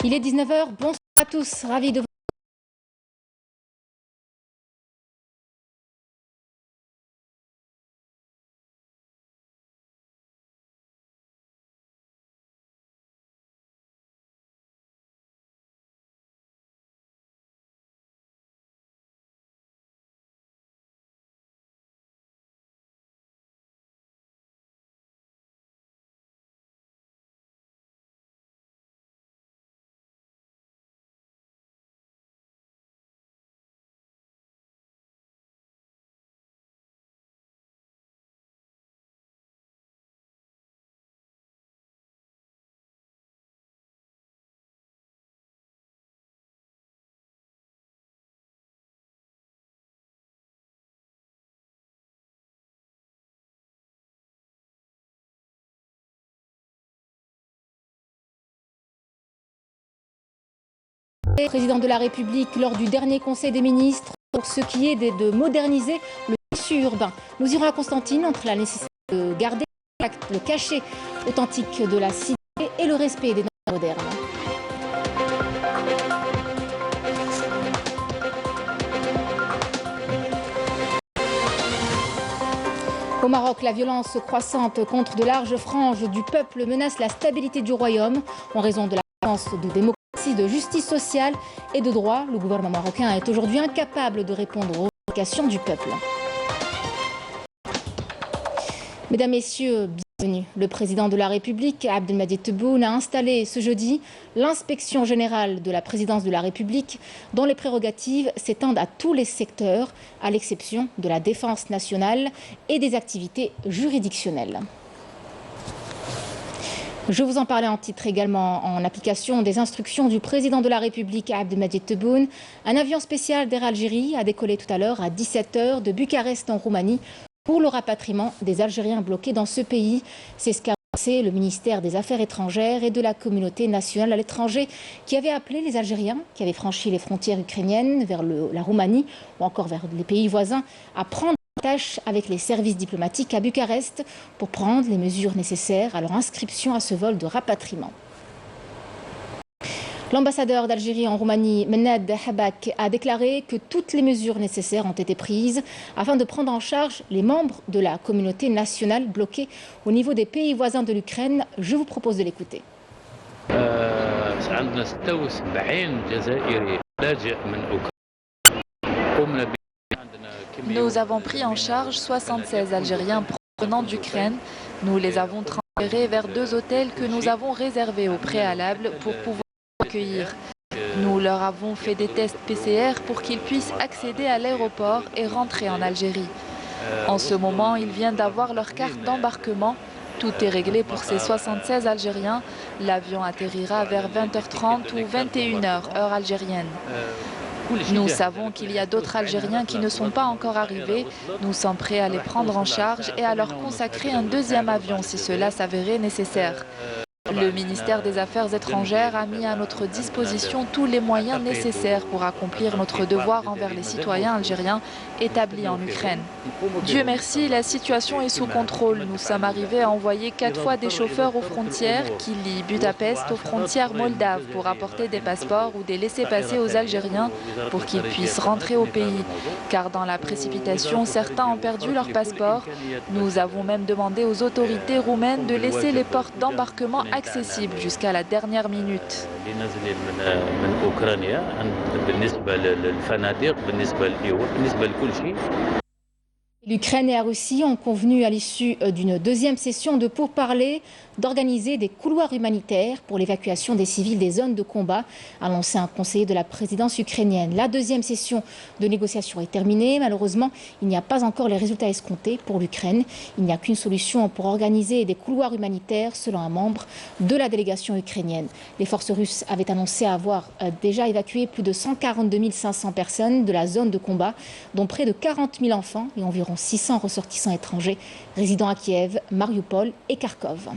Il est 19 h, bonsoir à tous, ravi de vous. Président de la République lors du dernier Conseil des ministres pour ce qui est de moderniser le tissu urbain. Nous irons à Constantine entre la nécessité de garder le cachet authentique de la cité et le respect des normes modernes. Au Maroc, la violence croissante contre de larges franges du peuple menace la stabilité du royaume en raison de l'absence de démocratie, de justice sociale et de droit. Le gouvernement marocain est aujourd'hui incapable de répondre aux revendications du peuple. Mesdames, Messieurs, bienvenue. Le président de la République, Abdelmadjid Tebboune, a installé ce jeudi l'inspection générale de la présidence de la République, dont les prérogatives s'étendent à tous les secteurs, à l'exception de la défense nationale et des activités juridictionnelles. Je vous en parlais en titre également. En application des instructions du président de la République, Abdelmadjid Tebboune, un avion spécial d'Air Algérie a décollé tout à l'heure à 17 h de Bucarest en Roumanie pour le rapatriement des Algériens bloqués dans ce pays. C'est ce qu'a annoncé le ministère des Affaires étrangères et de la communauté nationale à l'étranger, qui avait appelé les Algériens qui avaient franchi les frontières ukrainiennes vers la Roumanie ou encore vers les pays voisins à prendre tâche avec les services diplomatiques à Bucarest pour prendre les mesures nécessaires à leur inscription à ce vol de rapatriement. L'ambassadeur d'Algérie en Roumanie, Menad Habak, a déclaré que toutes les mesures nécessaires ont été prises afin de prendre en charge les membres de la communauté nationale bloqués au niveau des pays voisins de l'Ukraine. Je vous propose de l'écouter. Nous avons pris en charge 76 Algériens provenant d'Ukraine. Nous les avons transférés vers 2 hôtels que nous avons réservés au préalable pour pouvoir accueillir. Nous leur avons fait des tests PCR pour qu'ils puissent accéder à l'aéroport et rentrer en Algérie. En ce moment, ils viennent d'avoir leur carte d'embarquement. Tout est réglé pour ces 76 Algériens. L'avion atterrira vers 20 h 30 ou 21 h, heure algérienne. Nous savons qu'il y a d'autres Algériens qui ne sont pas encore arrivés. Nous sommes prêts à les prendre en charge et à leur consacrer un 2e avion si cela s'avérait nécessaire. Le ministère des Affaires étrangères a mis à notre disposition tous les moyens nécessaires pour accomplir notre devoir envers les citoyens algériens établis en Ukraine. Dieu merci, la situation est sous contrôle. Nous sommes arrivés à envoyer 4 fois des chauffeurs aux frontières qui lient Budapest aux frontières moldaves pour apporter des passeports ou des laissez-passer aux Algériens pour qu'ils puissent rentrer au pays. Car dans la précipitation, certains ont perdu leur passeport. Nous avons même demandé aux autorités roumaines de laisser les portes d'embarquement accessible jusqu'à la dernière minute. L'Ukraine et la Russie ont convenu à l'issue d'une 2e session de pourparlers d'organiser des couloirs humanitaires pour l'évacuation des civils des zones de combat, a annoncé un conseiller de la présidence ukrainienne. La 2e session de négociation est terminée. Malheureusement, il n'y a pas encore les résultats escomptés pour l'Ukraine. Il n'y a qu'une solution pour organiser des couloirs humanitaires, selon un membre de la délégation ukrainienne. Les forces russes avaient annoncé avoir déjà évacué plus de 142 500 personnes de la zone de combat, dont près de 40 000 enfants et environ 600 ressortissants étrangers résidant à Kiev, Mariupol et Kharkov.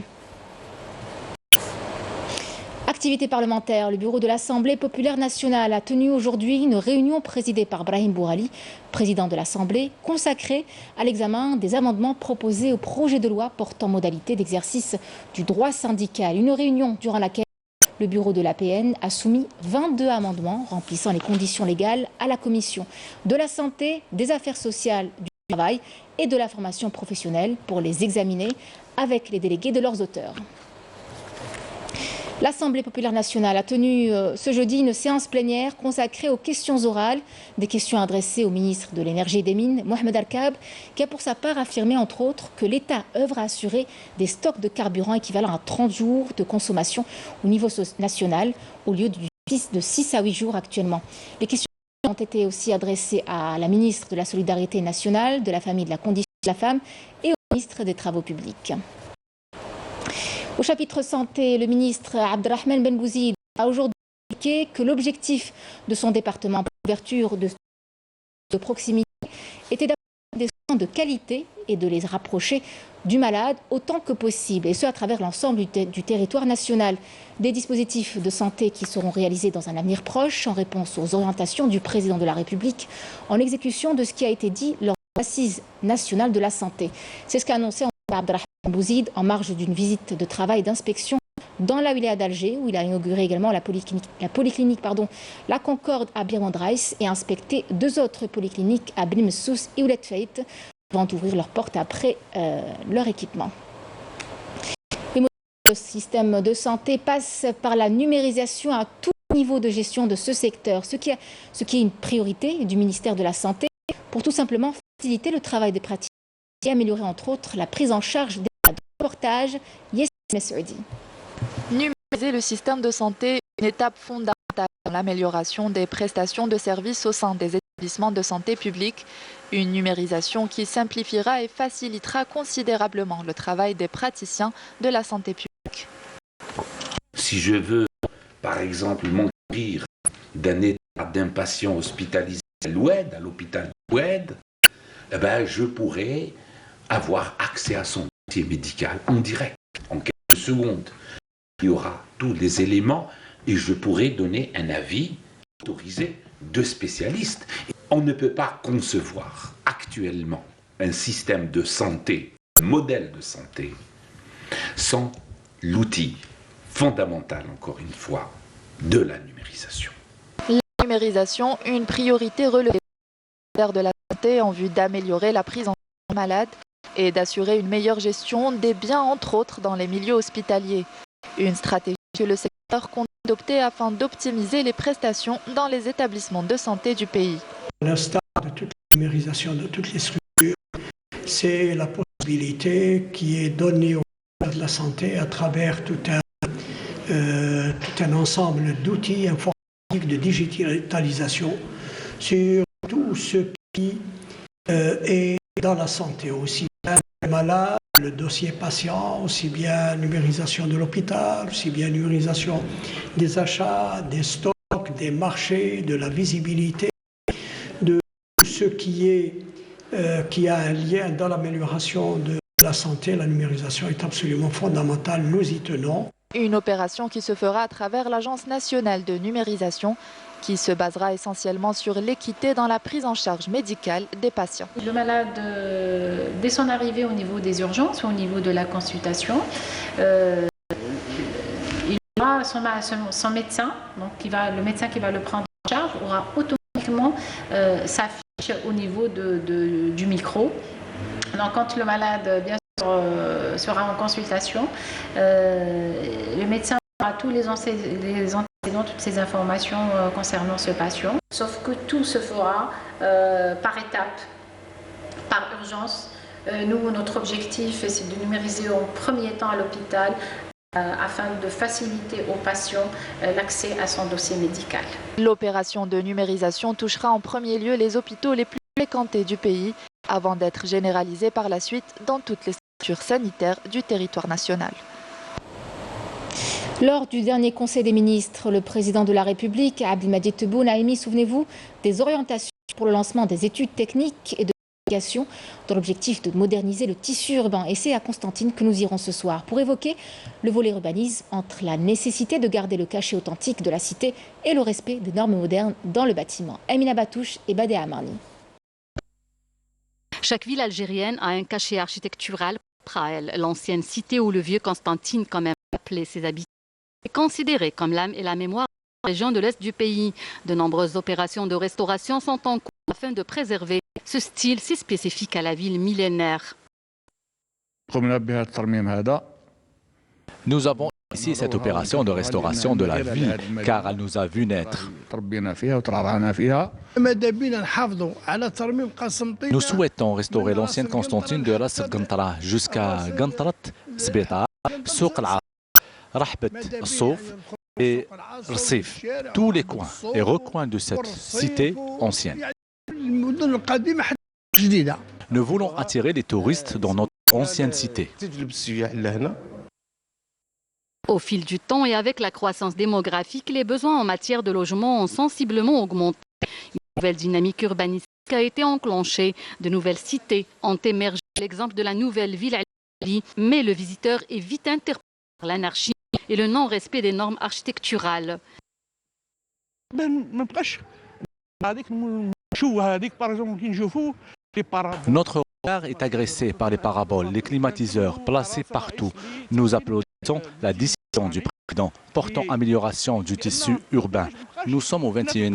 Activité parlementaire, le bureau de l'Assemblée populaire nationale a tenu aujourd'hui une réunion présidée par Brahim Bourali, président de l'Assemblée, consacrée à l'examen des amendements proposés au projet de loi portant modalité d'exercice du droit syndical. Une réunion durant laquelle Le bureau de l'APN a soumis 22 amendements remplissant les conditions légales à la Commission de la santé, des affaires sociales, du travail et de la formation professionnelle pour les examiner avec les délégués de leurs auteurs. L'Assemblée populaire nationale a tenu ce jeudi une séance plénière consacrée aux questions orales, des questions adressées au ministre de l'Énergie et des Mines, Mohamed Arkab, qui a pour sa part affirmé entre autres que l'État œuvre à assurer des stocks de carburant équivalents à 30 jours de consommation au niveau national au lieu de 6 à 8 jours actuellement. Les questions ont été aussi adressées à la ministre de la Solidarité nationale, de la Famille et de la Condition de la Femme et au ministre des Travaux publics. Au chapitre santé, le ministre Abdelrahman Ben Bouzid a aujourd'hui indiqué que l'objectif de son département pour l'ouverture de proximité était d'apporter des soins de qualité et de les rapprocher du malade autant que possible, et ce à travers l'ensemble du territoire national. Des dispositifs de santé qui seront réalisés dans un avenir proche en réponse aux orientations du président de la République en exécution de ce qui a été dit lors de l'Assise nationale de la santé. C'est ce qu'a annoncé Abdelrahman Ben Bouzid en marge d'une visite de travail d'inspection dans la wilaya d'Alger, où il a inauguré également la polyclinique La Concorde à Bir Medraïs et inspecté 2 autres polycliniques à Bni Messous et Oulet Feit avant d'ouvrir leurs portes après leur équipement. Le système de santé passe par la numérisation à tout niveau de gestion de ce secteur, ce qui est une priorité du ministère de la Santé pour tout simplement faciliter le travail des praticiens et améliorer entre autres la prise en charge des cas de reportage. Yes, Messoudi. Numériser le système de santé est une étape fondamentale dans l'amélioration des prestations de services au sein des établissements de santé publics. Une numérisation qui simplifiera et facilitera considérablement le travail des praticiens de la santé publique. Si je veux, par exemple, m'enquérir d'un état d'un patient hospitalisé à l'Oued, à l'hôpital Oued, je pourrais avoir accès à son dossier médical en direct, en quelques secondes. Il y aura tous les éléments et je pourrais donner un avis autorisé de spécialistes. On ne peut pas concevoir actuellement un système de santé, un modèle de santé, sans l'outil fondamental, encore une fois, de la numérisation. La numérisation, une priorité relevée de la santé en vue d'améliorer la prise en charge des malades et d'assurer une meilleure gestion des biens, entre autres, dans les milieux hospitaliers. Une stratégie que le secteur compte adopter afin d'optimiser les prestations dans les établissements de santé du pays. L'instar de toute la numérisation de toutes les structures, c'est la possibilité qui est donnée au ministère de la Santé à travers tout un ensemble d'outils informatiques de digitalisation sur tout ce qui est dans la santé, aussi bien les malades, le dossier patient, aussi bien numérisation de l'hôpital, aussi bien numérisation des achats, des stocks, des marchés, de la visibilité, de tout ce qui a un lien dans l'amélioration de la santé. La numérisation est absolument fondamentale, nous y tenons. Une opération qui se fera à travers l'Agence nationale de numérisation, qui se basera essentiellement sur l'équité dans la prise en charge médicale des patients. Le malade, dès son arrivée au niveau des urgences ou au niveau de la consultation, il aura son médecin, donc le médecin qui va le prendre en charge aura automatiquement sa fiche au niveau du micro. Donc quand le malade, bien sûr, sera en consultation, le médecin aura tous les antécédents, toutes ces informations concernant ce patient. Sauf que tout se fera par étapes, par urgence. Nous, notre objectif, c'est de numériser en premier temps à l'hôpital afin de faciliter aux patients l'accès à son dossier médical. L'opération de numérisation touchera en premier lieu les hôpitaux les plus fréquentés du pays, avant d'être généralisée par la suite dans toutes les structures sanitaires du territoire national. Lors du dernier Conseil des ministres, le président de la République, Abdelmadjid Tebboune, a émis, souvenez-vous, des orientations pour le lancement des études techniques et de communication dans l'objectif de moderniser le tissu urbain. Et c'est à Constantine que nous irons ce soir pour évoquer le volet urbanisme entre la nécessité de garder le cachet authentique de la cité et le respect des normes modernes dans le bâtiment. Amina Batouche et Badea Amarni. Chaque ville algérienne a un cachet architectural propre à elle. L'ancienne cité ou le vieux Constantine, quand même appelé ses habitants, est considérée comme l'âme et la mémoire de la région de l'Est du pays. De nombreuses opérations de restauration sont en cours afin de préserver ce style si spécifique à la ville millénaire. Nous avons initié cette opération de restauration de la ville car elle nous a vu naître. Nous souhaitons restaurer l'ancienne Constantine de Ras Gantara jusqu'à Gantrat, Sbeta, Souq al-Arab, Rahbet, Souf et Rsif, tous les coins et recoins de cette cité ancienne. Nous voulons attirer les touristes dans notre ancienne cité. Au fil du temps et avec la croissance démographique, les besoins en matière de logement ont sensiblement augmenté. Une nouvelle dynamique urbanistique a été enclenchée. De nouvelles cités ont émergé. L'exemple de la nouvelle ville à Lili, mais le visiteur est vite interpellé par l'anarchie et le non-respect des normes architecturales. Notre regard est agressé par les paraboles, les climatiseurs placés partout. Nous applaudissons la décision du président portant amélioration du tissu urbain. Nous sommes au XXIe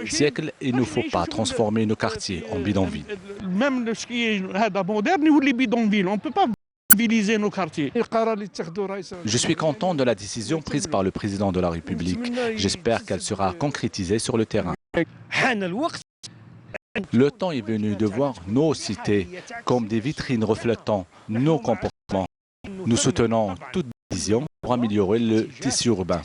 siècle et il ne faut pas transformer nos quartiers en bidonvilles. Même ce qui est moderne ou les bidonvilles, on ne peut pas civiliser nos quartiers. Je suis content de la décision prise par le président de la République. J'espère qu'elle sera concrétisée sur le terrain. Le temps est venu de voir nos cités comme des vitrines reflétant nos comportements. Nous soutenons toute décision pour améliorer le tissu urbain.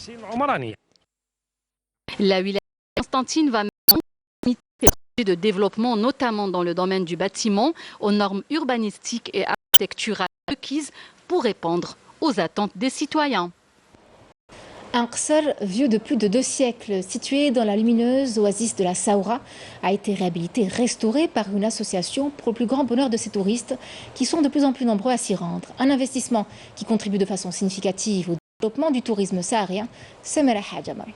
La wilaya de Constantine va limiter ses projets de développement, notamment dans le domaine du bâtiment, aux normes urbanistiques et architecturales requises pour répondre aux attentes des citoyens. Un qsar vieux de plus de 2 siècles, situé dans la lumineuse oasis de la Saoura, a été réhabilité et restauré par une association pour le plus grand bonheur de ces touristes qui sont de plus en plus nombreux à s'y rendre. Un investissement qui contribue de façon significative au développement du tourisme saharien. Samara Hadjamal.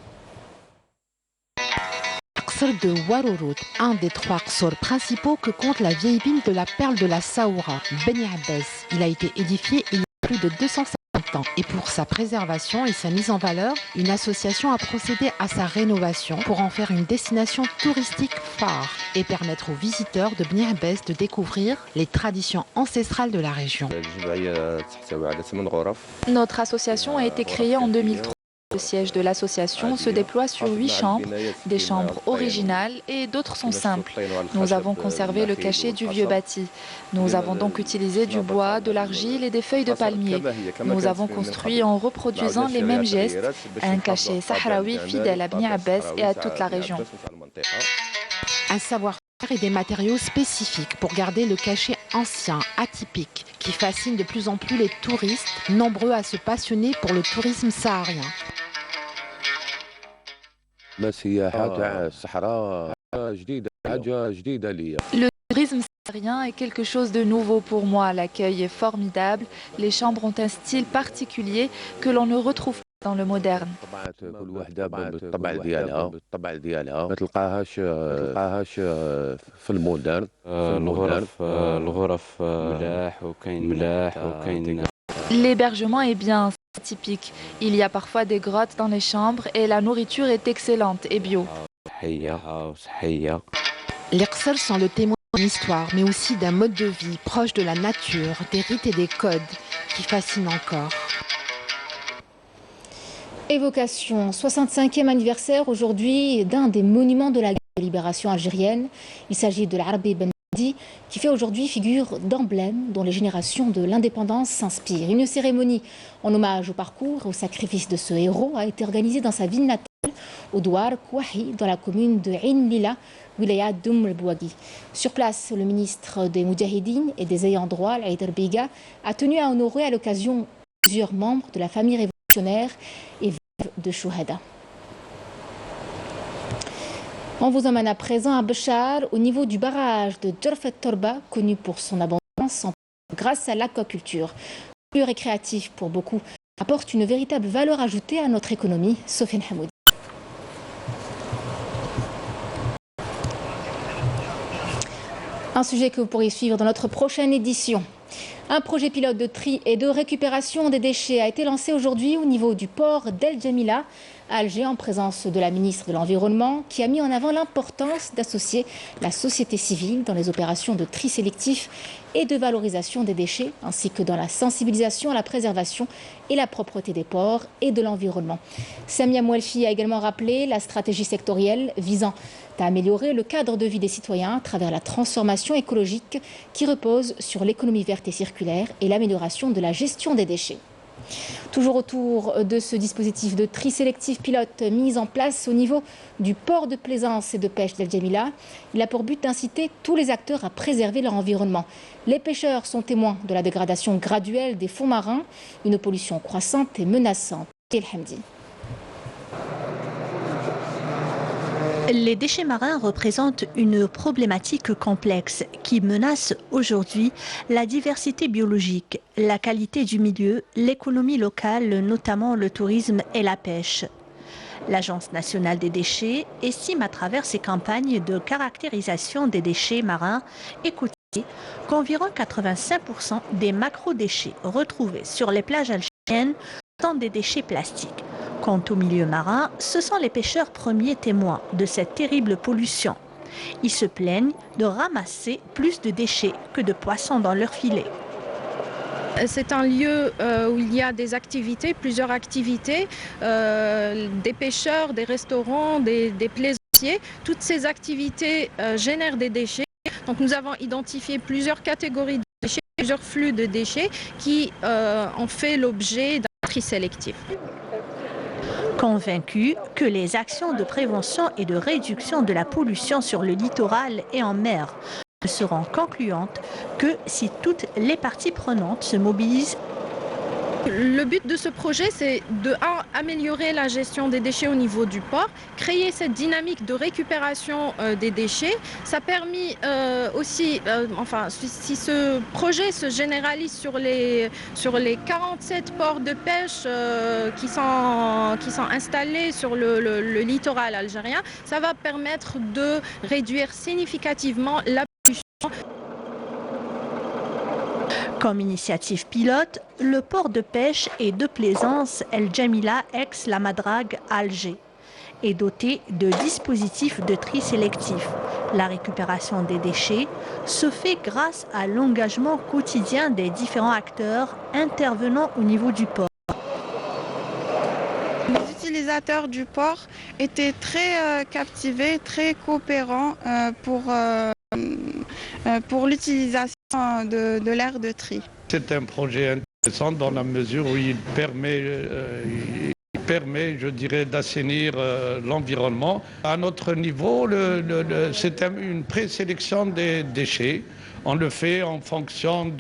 Qsar de Warourout, un des 3 qsars principaux que compte la vieille ville de la perle de la Saoura, Beni Abbas. Il a été édifié il y a plus de 250 ans et pour sa préservation et sa mise en valeur, une association a procédé à sa rénovation pour en faire une destination touristique phare et permettre aux visiteurs de Beni Abbas de découvrir les traditions ancestrales de la région. Notre association a été créée en 2003. Le siège de l'association se déploie sur 8 chambres, des chambres originales et d'autres sont simples. Nous avons conservé le cachet du vieux bâti. Nous avons donc utilisé du bois, de l'argile et des feuilles de palmier. Nous avons construit en reproduisant les mêmes gestes, un cachet sahraoui fidèle à Beni Abbas et à toute la région. Un savoir-faire et des matériaux spécifiques pour garder le cachet ancien, atypique, qui fascine de plus en plus les touristes, nombreux à se passionner pour le tourisme saharien. Le tourisme saharien est quelque chose de nouveau pour moi. L'accueil est formidable. Les chambres ont un style particulier que l'on ne retrouve pas dans le moderne. L'hébergement est bien typique. Il y a parfois des grottes dans les chambres et la nourriture est excellente et bio. Les qsars sont le témoin d'une histoire, mais aussi d'un mode de vie proche de la nature, des rites et des codes qui fascinent encore. Évocation, 65e anniversaire aujourd'hui d'un des monuments de la guerre de libération algérienne. Il s'agit de l'Arbi Ben Madi qui fait aujourd'hui figure d'emblème dont les générations de l'indépendance s'inspirent. Une cérémonie en hommage au parcours et au sacrifice de ce héros a été organisée dans sa ville natale, au Douar Kouahi, dans la commune de Ain Lila, wilaya d'Oum el-Bouaghi. Sur place, le ministre des Moudjahidines et des ayants droit, Haïder Biga, a tenu à honorer à l'occasion plusieurs membres de la famille révolutionnaire et de Chouhada. On vous emmène à présent à Béchar, au niveau du barrage de Djerfet Torba, connu pour son abondance grâce à l'aquaculture. Plus récréatif pour beaucoup, apporte une véritable valeur ajoutée à notre économie. Sofiane Hamoudi. Un sujet que vous pourrez suivre dans notre prochaine édition. Un projet pilote de tri et de récupération des déchets a été lancé aujourd'hui au niveau du port d'El Djamila à Alger en présence de la ministre de l'Environnement qui a mis en avant l'importance d'associer la société civile dans les opérations de tri sélectif et de valorisation des déchets ainsi que dans la sensibilisation à la préservation et la propreté des ports et de l'environnement. Samia Mouelfi a également rappelé la stratégie sectorielle visant à améliorer le cadre de vie des citoyens à travers la transformation écologique qui repose sur l'économie verte et circulaire et l'amélioration de la gestion des déchets. Toujours autour de ce dispositif de tri sélectif pilote mis en place au niveau du port de plaisance et de pêche d'El Djamila, il a pour but d'inciter tous les acteurs à préserver leur environnement. Les pêcheurs sont témoins de la dégradation graduelle des fonds marins, une pollution croissante et menaçante. El Hamdi. Les déchets marins représentent une problématique complexe qui menace aujourd'hui la diversité biologique, la qualité du milieu, l'économie locale, notamment le tourisme et la pêche. L'Agence nationale des déchets estime à travers ses campagnes de caractérisation des déchets marins et côtiers qu'environ 85% des macro-déchets retrouvés sur les plages algériennes sont des déchets plastiques. Quant au milieu marin, ce sont les pêcheurs premiers témoins de cette terrible pollution. Ils se plaignent de ramasser plus de déchets que de poissons dans leurs filets. C'est un lieu où il y a des activités, plusieurs activités, des pêcheurs, des restaurants, des plaisanciers. Toutes ces activités génèrent des déchets. Donc nous avons identifié plusieurs catégories de déchets, plusieurs flux de déchets qui ont fait l'objet d'un tri sélectif. Convaincus que les actions de prévention et de réduction de la pollution sur le littoral et en mer ne seront concluantes que si toutes les parties prenantes se mobilisent. Le but de ce projet, c'est d'améliorer la gestion des déchets au niveau du port, créer cette dynamique de récupération des déchets. Ça a permis aussi, si ce projet se généralise sur les 47 ports de pêche qui sont installés sur le littoral algérien, ça va permettre de réduire significativement la pollution. Comme initiative pilote, le port de pêche et de plaisance El Djamila ex-La Madrague à Alger est doté de dispositifs de tri sélectif. La récupération des déchets se fait grâce à l'engagement quotidien des différents acteurs intervenant au niveau du port. Les utilisateurs du port étaient très captivés, très coopérants pour l'utilisation de l'aire de tri. C'est un projet intéressant dans la mesure où il permet, je dirais, d'assainir l'environnement. À notre niveau, c'est une présélection des déchets. On le fait en fonction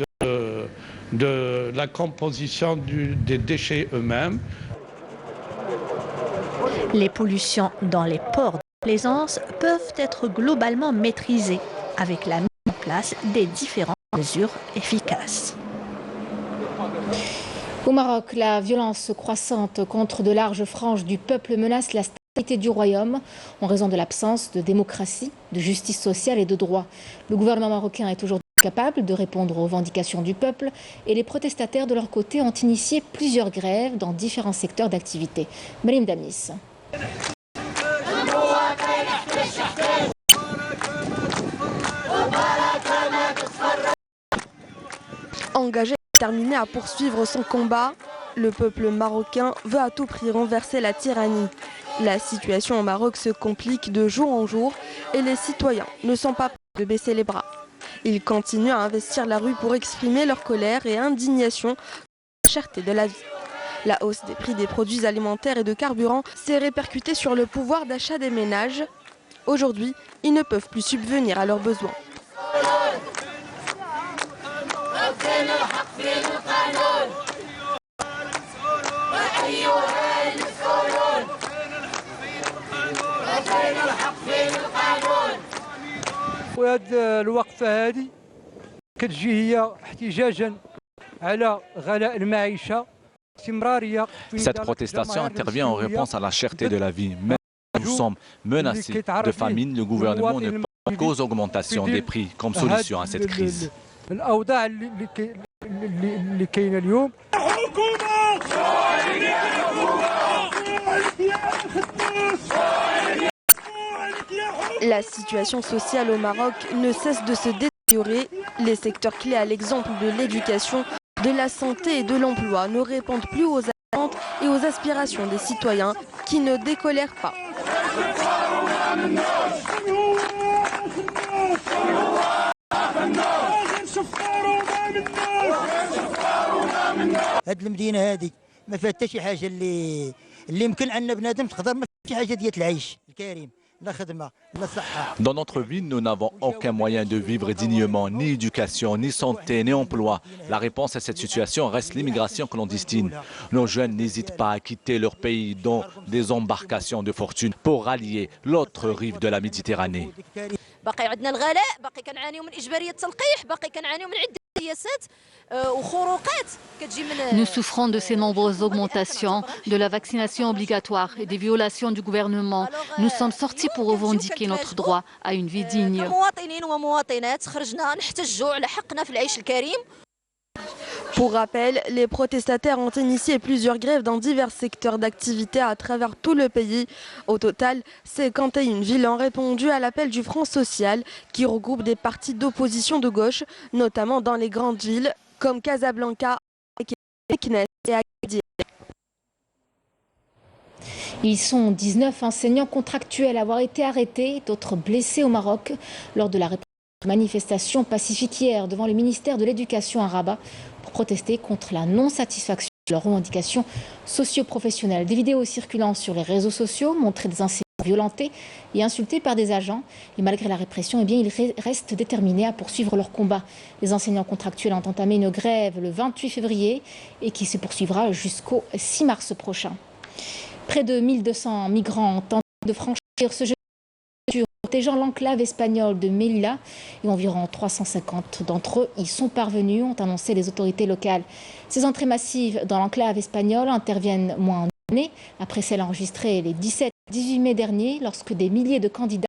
de la composition des déchets eux-mêmes. Les pollutions dans les ports de plaisance peuvent être globalement maîtrisées avec la mise en place des différentes mesures efficaces. Au Maroc, la violence croissante contre de larges franges du peuple menace la stabilité du royaume en raison de l'absence de démocratie, de justice sociale et de droit. Le gouvernement marocain est aujourd'hui incapable de répondre aux revendications du peuple et les protestataires de leur côté ont initié plusieurs grèves dans différents secteurs d'activité. Marim Damis. Engagé et déterminé à poursuivre son combat, le peuple marocain veut à tout prix renverser la tyrannie. La situation au Maroc se complique de jour en jour et les citoyens ne sont pas prêts de baisser les bras. Ils continuent à investir la rue pour exprimer leur colère et indignation contre la cherté de la vie. La hausse des prix des produits alimentaires et de carburant s'est répercutée sur le pouvoir d'achat des ménages. Aujourd'hui, ils ne peuvent plus subvenir à leurs besoins. وهذه الوقفة هذه كتجي هي احتجاجا على غلاء المعيشة استمرارية. Cette protestation intervient en réponse à la cherté de la vie. Même si nous sommes menacés de famine, le gouvernement ne pense qu'aux augmentations des prix comme solution à cette crise. الأوضاع اللي كاينة اليوم. La situation sociale au Maroc ne cesse de se détériorer. Les secteurs clés à l'exemple de l'éducation, de la santé et de l'emploi ne répondent plus aux attentes et aux aspirations des citoyens qui ne décolèrent pas. هاد المدينة هذه ما فيها حتى شي حاجة اللي يمكن أن بنادم تقدر ما فيها شي حاجة ديال العيش الكريم. Dans notre ville, nous n'avons aucun moyen de vivre dignement, ni éducation, ni santé, ni emploi. La réponse à cette situation reste l'immigration clandestine. Nos jeunes n'hésitent pas à quitter leur pays dans des embarcations de fortune pour rallier l'autre rive de la Méditerranée. Nous souffrons de ces nombreuses augmentations, de la vaccination obligatoire et des violations du gouvernement. Nous sommes sortis pour revendiquer notre droit à une vie digne. Pour rappel, les protestataires ont initié plusieurs grèves dans divers secteurs d'activité à travers tout le pays. Au total, 51 villes ont répondu à l'appel du Front social qui regroupe des partis d'opposition de gauche, notamment dans les grandes villes comme Casablanca, Meknès et Agadir. Ils sont 19 enseignants contractuels à avoir été arrêtés, d'autres blessés au Maroc lors de la manifestation pacifique hier devant le ministère de l'Éducation à Rabat pour protester contre la non-satisfaction de leurs revendications socio-professionnelles. Des vidéos circulant sur les réseaux sociaux montraient des enseignants violentés et insultés par des agents. Et malgré la répression, eh bien, ils restent déterminés à poursuivre leur combat. Les enseignants contractuels ont entamé une grève le 28 février et qui se poursuivra jusqu'au 6 mars prochain. Près de 1200 migrants ont tenté de franchir ce jeudi protégeant l'enclave espagnole de Melilla et environ 350 d'entre eux y sont parvenus, ont annoncé les autorités locales. Ces entrées massives dans l'enclave espagnole interviennent moins d'une année après celles enregistrées les 17-18 mai dernier lorsque des milliers de candidats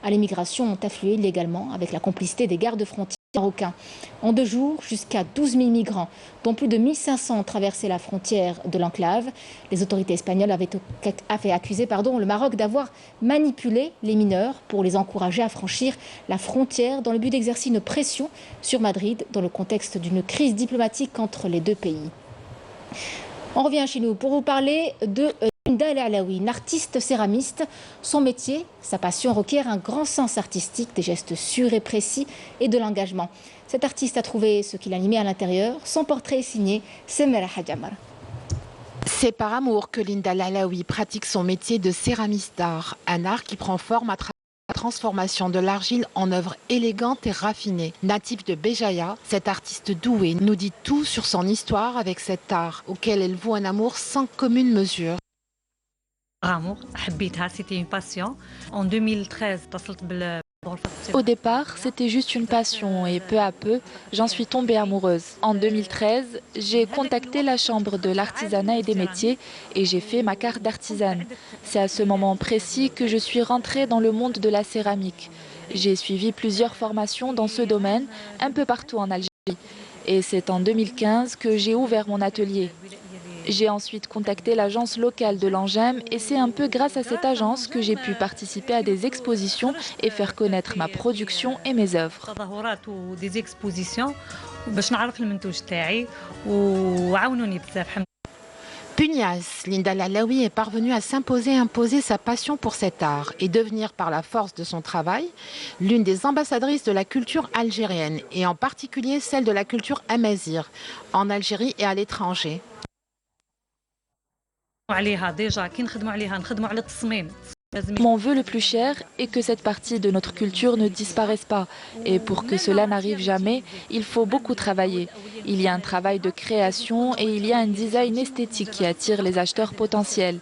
à l'immigration ont afflué illégalement avec la complicité des gardes-frontières marocains. En 2 jours, jusqu'à 12 000 migrants, dont plus de 1500 ont traversé la frontière de l'enclave. Les autorités espagnoles avaient accusé le Maroc d'avoir manipulé les mineurs pour les encourager à franchir la frontière dans le but d'exercer une pression sur Madrid dans le contexte d'une crise diplomatique entre les deux pays. On revient chez nous pour vous parler de Linda El Alaoui, une artiste céramiste. Son métier, sa passion requiert un grand sens artistique, des gestes sûrs et précis et de l'engagement. Cette artiste a trouvé ce qui l'animait à l'intérieur. Son portrait est signé Semera Hadjamar. C'est par amour que Linda El Alaoui pratique son métier de céramiste d'art, un art qui prend forme à travers la transformation de l'argile en œuvre élégante et raffinée. Native de Béjaïa, cette artiste douée nous dit tout sur son histoire avec cet art auquel elle voue un amour sans commune mesure. C'était une passion. En 2013, au départ, c'était juste une passion et peu à peu, j'en suis tombée amoureuse. En 2013, j'ai contacté la Chambre de l'artisanat et des métiers et j'ai fait ma carte d'artisane. C'est à ce moment précis que je suis rentrée dans le monde de la céramique. J'ai suivi plusieurs formations dans ce domaine, un peu partout en Algérie. Et c'est en 2015 que j'ai ouvert mon atelier. J'ai ensuite contacté l'agence locale de l'Angem et c'est un peu grâce à cette agence que j'ai pu participer à des expositions et faire connaître ma production et mes œuvres. Pugnace, Linda El Alaoui est parvenue à imposer sa passion pour cet art et devenir par la force de son travail l'une des ambassadrices de la culture algérienne et en particulier celle de la culture amazigh en Algérie et à l'étranger. Mon vœu le plus cher est que cette partie de notre culture ne disparaisse pas. Et pour que cela n'arrive jamais, il faut beaucoup travailler. Il y a un travail de création et il y a un design esthétique qui attire les acheteurs potentiels.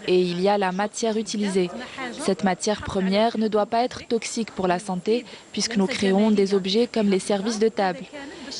Et il y a la matière utilisée. Cette matière première ne doit pas être toxique pour la santé puisque nous créons des objets comme les services de table.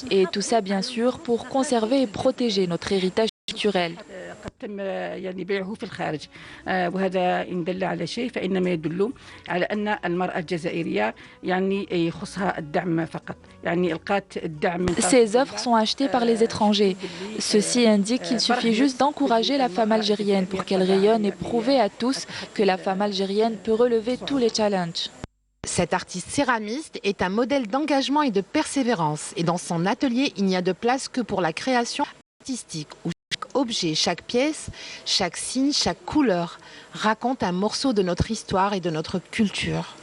Et tout ça, bien sûr, pour conserver et protéger notre héritage culturel. قد تم يعني بيعه في الخارج وهذا إن دل على شيء فإنما يدل على أن المرأة الجزائرية يعني يخصها الدعم فقط يعني القات الدعم. Ces œuvres sont achetées par les étrangers. Ceci indique qu'il suffit juste d'encourager la femme algérienne pour qu'elle rayonne et prouver à tous que la femme algérienne peut relever tous les challenges. Cet artiste céramiste est un modèle d'engagement et de persévérance. Et dans son atelier, il n'y a de place que pour la création artistique, où chaque objet, chaque pièce, chaque signe, chaque couleur raconte un morceau de notre histoire et de notre culture.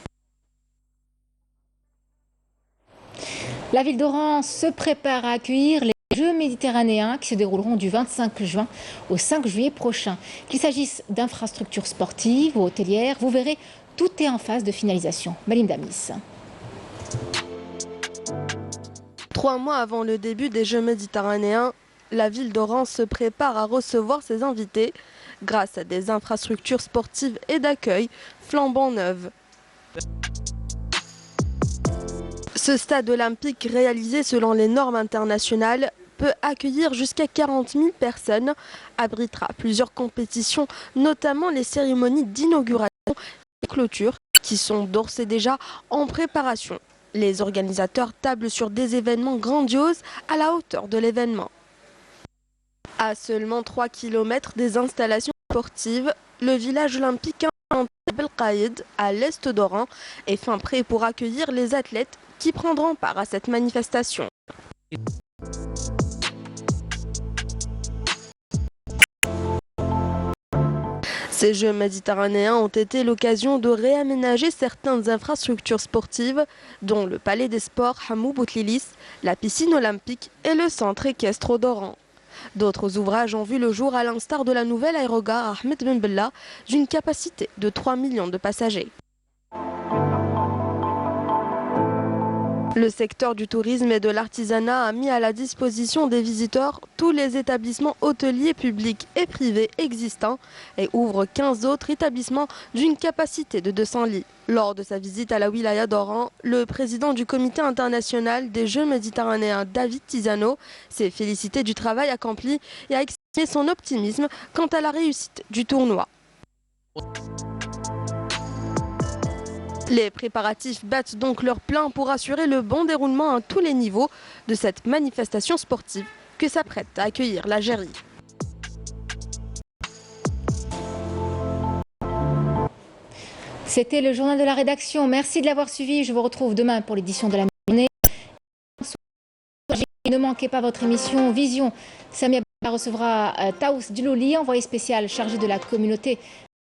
La ville d'Oran se prépare à accueillir les Jeux méditerranéens qui se dérouleront du 25 juin au 5 juillet prochain. Qu'il s'agisse d'infrastructures sportives ou hôtelières, vous verrez, tout est en phase de finalisation. Malim Damis. 3 mois avant le début des Jeux méditerranéens, la ville d'Oran se prépare à recevoir ses invités grâce à des infrastructures sportives et d'accueil flambant neuves. Ce stade olympique réalisé selon les normes internationales peut accueillir jusqu'à 40 000 personnes, abritera plusieurs compétitions, notamment les cérémonies d'inauguration et clôture qui sont d'ores et déjà en préparation. Les organisateurs tablent sur des événements grandioses à la hauteur de l'événement. À seulement 3 km des installations sportives, le village olympique Belkaïd, à l'est d'Oran, est fin prêt pour accueillir les athlètes qui prendront part à cette manifestation. Ces Jeux méditerranéens ont été l'occasion de réaménager certaines infrastructures sportives, dont le Palais des Sports Hamou Boutlilis, la piscine olympique et le centre équestre d'Oran. D'autres ouvrages ont vu le jour à l'instar de la nouvelle aérogare Ahmed Ben Bella, d'une capacité de 3 millions de passagers. Le secteur du tourisme et de l'artisanat a mis à la disposition des visiteurs tous les établissements hôteliers publics et privés existants et ouvre 15 autres établissements d'une capacité de 200 lits. Lors de sa visite à la wilaya d'Oran, le président du comité international des Jeux méditerranéens, David Tizano, s'est félicité du travail accompli et a exprimé son optimisme quant à la réussite du tournoi. Les préparatifs battent donc leur plein pour assurer le bon déroulement à tous les niveaux de cette manifestation sportive que s'apprête à accueillir l'Algérie. C'était le journal de la rédaction. Merci de l'avoir suivi. Je vous retrouve demain pour l'édition de la journée. Ne manquez pas votre émission Vision. Samia recevra Taous Djilouli, envoyé spécial chargé de la communauté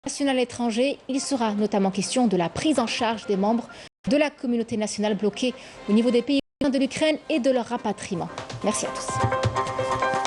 nationale étranger. Il sera notamment question de la prise en charge des membres de la communauté nationale bloquée au niveau des pays de l'Ukraine et de leur rapatriement. Merci à tous.